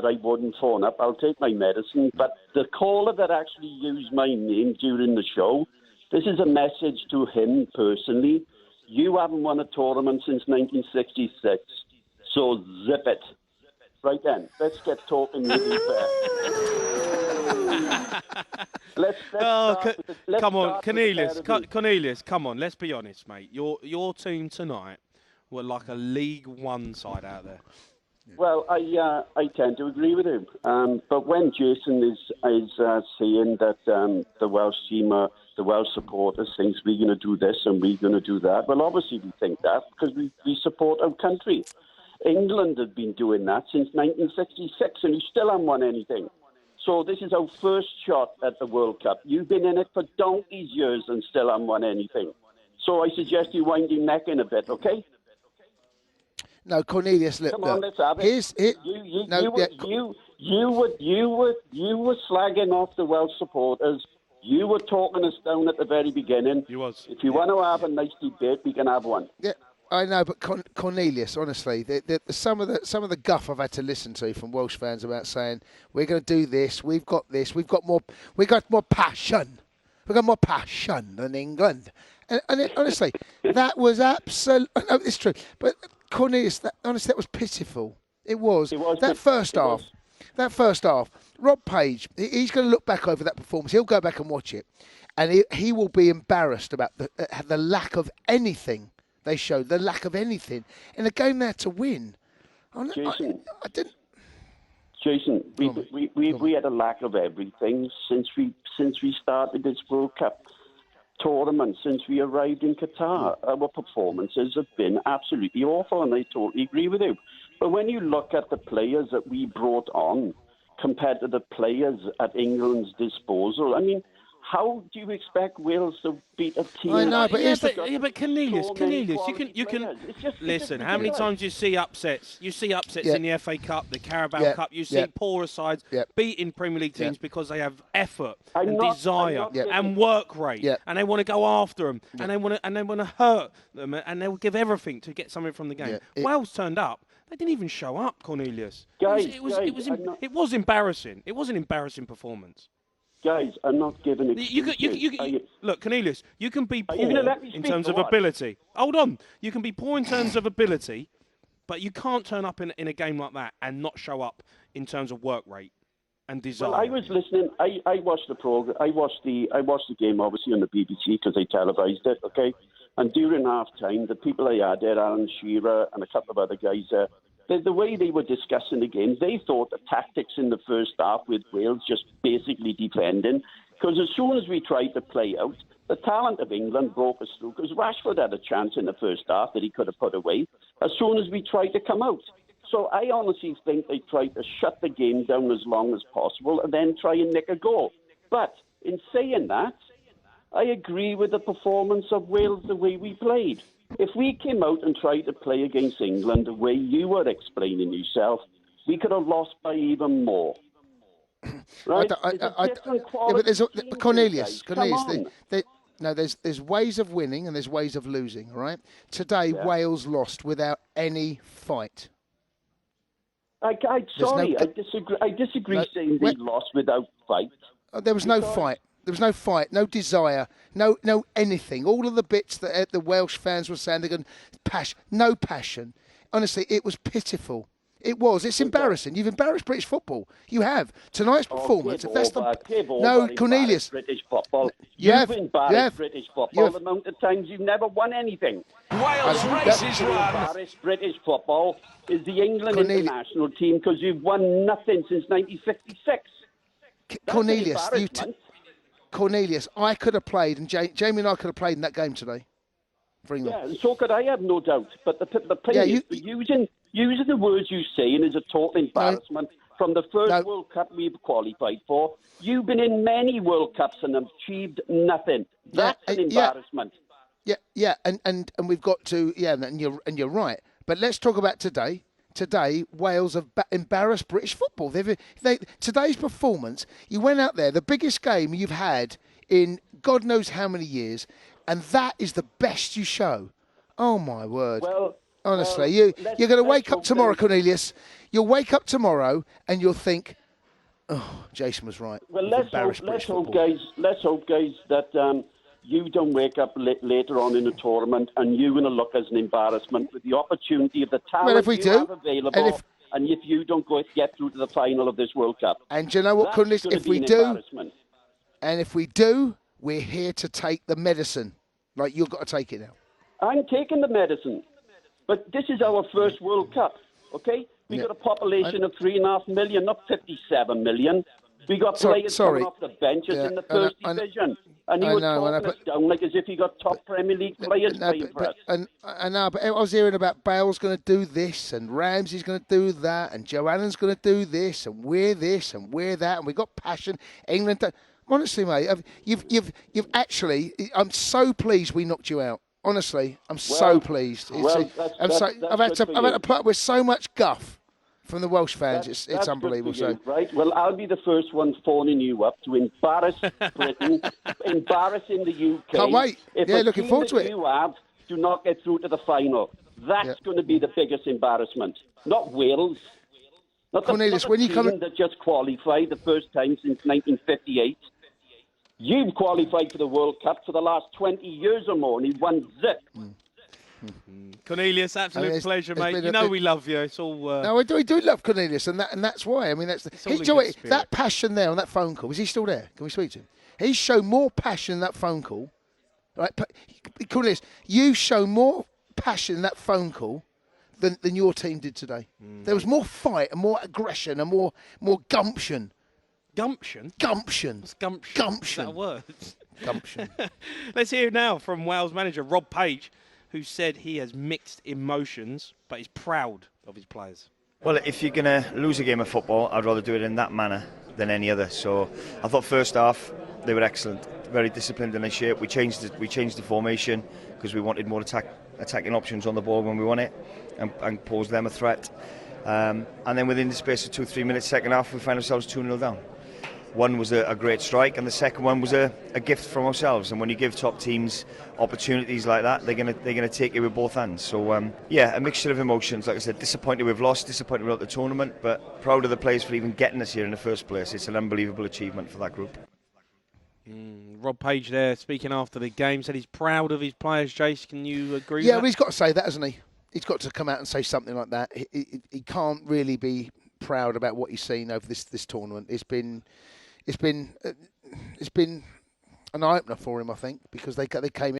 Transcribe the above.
I wouldn't phone up. I'll take my medicine. But the caller that actually used my name during the show, this is a message to him personally. You haven't won a tournament since 1966, so zip it. Right then, let's get talking really fair. Come on, Cornelius, come on, let's be honest, mate. Your team tonight were like a League One side out there. Well, I tend to agree with him. But when Jason is saying that the Welsh team, the Welsh supporters think we're going to do this and we're going to do that, well, obviously we think that because we support our country. England have been doing that since 1966 and you still haven't won anything. So this is our first shot at the World Cup. You've been in it for donkey's years and still haven't won anything. So I suggest you wind your neck in a bit, okay? No, Cornelius, look. Come on, let's have it. You were slagging off the Welsh supporters. You were talking us down at the very beginning. You was. If you want to have a nice debate, we can have one. Yeah, I know, but Cornelius, honestly, some of the guff I've had to listen to from Welsh fans about saying we're going to do this, we've got more passion, we've got more passion than England, and honestly, that was absolute. No, it's true, but Cornelius, that was pitiful. It was that first half. That first half, Rob Page, he's going to look back over that performance. He'll go back and watch it, and he will be embarrassed about the lack of anything they showed, the lack of anything in a game there to win. Jason, I didn't. Jason, we had a lack of everything since we started this World Cup tournament, since we arrived in Qatar. Our performances have been absolutely awful, and I totally agree with you. But when you look at the players that we brought on compared to the players at England's disposal, I mean, how do you expect Wales to beat a team? I know, but but Cornelius, you can listen. How many times you see upsets? You see upsets in the FA Cup, the Carabao Cup. You see poorer sides beating Premier League teams because they have effort and desire and work rate, and they want to go after them, and they want to hurt them, and they will give everything to get something from the game. Wales turned up. They didn't even show up, Cornelius. It was embarrassing. It was an embarrassing performance. Guys, I'm not giving excuses. Look, Cornelius, you can be poor in terms of ability. Hold on. You can be poor in terms of ability, but you can't turn up in a game like that and not show up in terms of work rate and desire. Well, I was listening. I watched the program. I watched the game, obviously, on the BBC because they televised it, okay? And during half-time, the people I had there, Alan Shearer and a couple of other guys there, the way they were discussing the game, they thought the tactics in the first half with Wales just basically defending. Because as soon as we tried to play out, the talent of England broke us through. Because Rashford had a chance in the first half that he could have put away as soon as we tried to come out. So I honestly think they tried to shut the game down as long as possible and then try and nick a goal. But in saying that, I agree with the performance of Wales, the way we played. If we came out and tried to play against England the way you were explaining yourself, we could have lost by even more. Right? Cornelius, there's ways of winning and there's ways of losing, right? Today, Wales lost without any fight. I disagree saying they lost without fight. There was no fight. There was no fight, no desire, no anything. All of the bits that the Welsh fans were saying, they're going, no passion. Honestly, it was pitiful. It was. It's embarrassing. You've embarrassed British football. You have. Tonight's performance. Cornelius. British football. You've embarrassed British football the amount of times you've never won anything. Wales races run. Embarrassed British football is the England international team because you've won nothing since 1956. Cornelius, I could have played, and Jamie and I could have played in that game today for England. Yeah, and so could I, have no doubt. But the players, using the words you saying is a total embarrassment. From the first World Cup we've qualified for, you've been in many World Cups and achieved nothing. That's an embarrassment. And we've got to, and you're right. But let's talk about today. Today, Wales have embarrassed British football. Today's performance, you went out there, the biggest game you've had in God knows how many years, and that is the best you show. Oh, my word. Well, Honestly, you're going to wake up tomorrow, Cornelius. You'll wake up tomorrow and you'll think, oh, Jason was right. Well, let's hope, guys, that you don't wake up later on in the tournament and you're going to look as an embarrassment with the opportunity of the talent have available. And if you don't get through to the final of this World Cup. And do you know what, Cornelius? If we do, we're here to take the medicine. Like, you've got to take it now. I'm taking the medicine. But this is our first World Cup, okay? We got a population of 3.5 million, not 57 million. We got players coming off the benches in the first division. And you were talking us down like as if you got top Premier League players playing for us. I know, but I was hearing about Bale's going to do this, and Ramsey's going to do that, and Joe Allen's going to do this, and we're this, and we're that, and we got passion. England, honestly, mate, you've actually. I'm so pleased we knocked you out. Honestly, I'm so pleased. I've had to put up with so much guff from the Welsh fans. It's unbelievable. Right. Well, I'll be the first one phoning you up to embarrass Britain, embarrassing the UK. Can't wait. Looking forward to it. You do not get through to the final. That's going to be the biggest embarrassment. Not Wales. Not Cornelius, when you come that just qualified the first time since 1958. You've qualified for the World Cup for the last 20 years or more, and you've won zip. Cornelius, absolute pleasure, mate. You know we love you. It's all. No, we do love Cornelius, and that's why. I mean, that passion there on that phone call. Is he still there? Can we speak to him? He showed more passion in that phone call. Right, Cornelius, you show more passion in that phone call than your team did today. There was more fight and more aggression and more gumption. Gumption? Gumption. What's gumption? Gumption. Is that a word? Gumption. Let's hear now from Wales manager Rob Page, who said he has mixed emotions, but he's proud of his players. Well, if you're going to lose a game of football, I'd rather do it in that manner than any other. So I thought first half, they were excellent, very disciplined in their shape. We changed the formation because we wanted more attacking options on the ball when we won it and posed them a threat. And then within the space of 2-3 minutes, second half, we found ourselves 2-0 down. One was a great strike, and the second one was a gift from ourselves. And when you give top teams opportunities like that, they're gonna take it with both hands. So a mixture of emotions. Like I said, disappointed we've lost, disappointed we're at the tournament, but proud of the players for even getting us here in the first place. It's an unbelievable achievement for that group. Rob Page there speaking after the game, said he's proud of his players. Jace, can you agree? Yeah, with that? Well, he's got to say that, hasn't he? He's got to come out and say something like that. He can't really be proud about what he's seen over this tournament. It's been an eye opener for him, I think, because they came in.